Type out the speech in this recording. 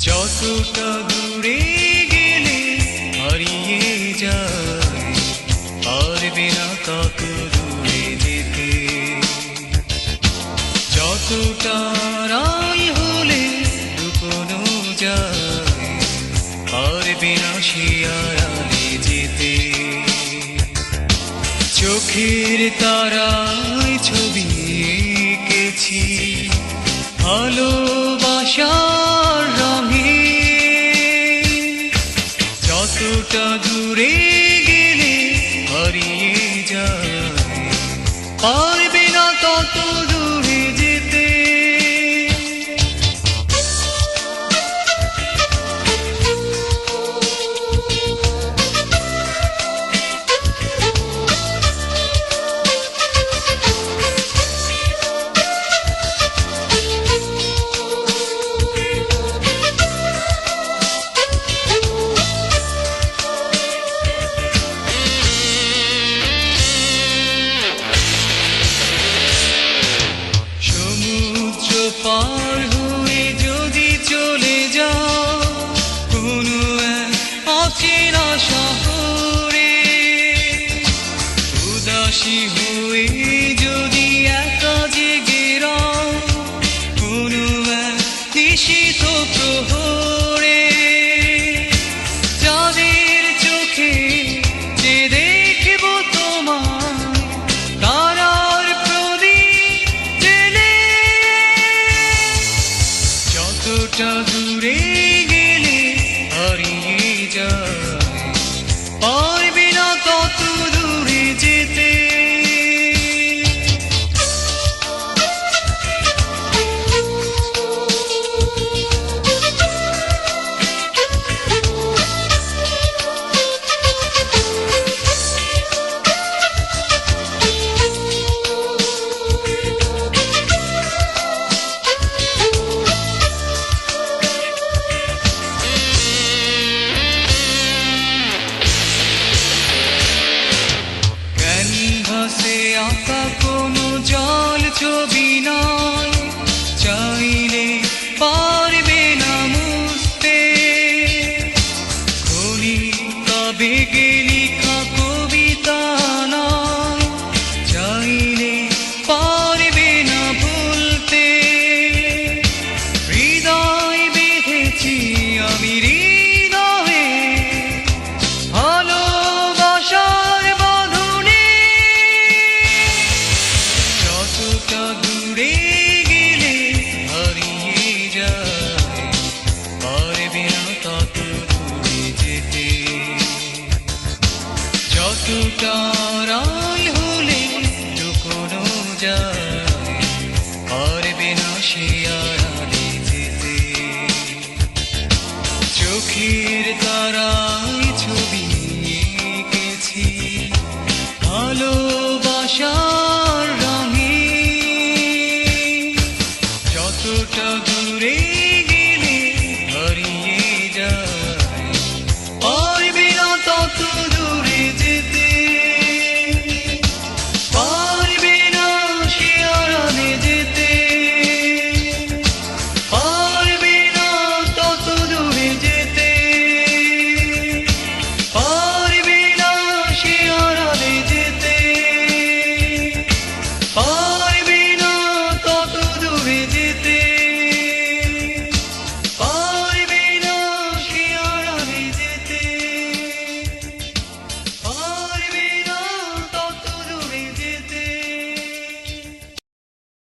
যতটা দূরে গেলে হারিয়ে যায়, পারবে না তত দূরে যেতে। যতটা রায় হলে লুকোনো যায়, পারবে না সে আড়ালে যেতে। চোখের তারায় ছবি এঁকেছি ভালোবাসার রঙে। যতটা দূরে গেলে হারিয়ে যায়, পারবে না তত দূরে যেতে। পার হয়ে যদি চলে যাও কোনো এক অচেনা শহরে, উদাসী হয়ে যদি একা জেগে রও কোনো এক নিশীথ প্রহরে, যাদের চোখে যে দেখব তোমায় তারার প্রদীপ জেলে। যতটা দূরে গেলে হারিয়ে যায়, পারবে না তত দূরে যেতে। ক্যানভাসে আঁকা কোনো জল ছবি নয়, চাইলে পারবে না মুছতে। খনিকা বেগে লেখা কবিতা নয়, চাইলে পারবে না ভুলতে। হৃদয় বেঁধেছি আমি হৃদয়ে ভালোবাসার বাঁধনে। যতটা দূরে গেলে হারিয়ে যায়, পারবে না তত দূরে যেতে। যতটা রায় হলে লুকোনো যায়, পারবে না সে আড়ালে যেতে। চোখে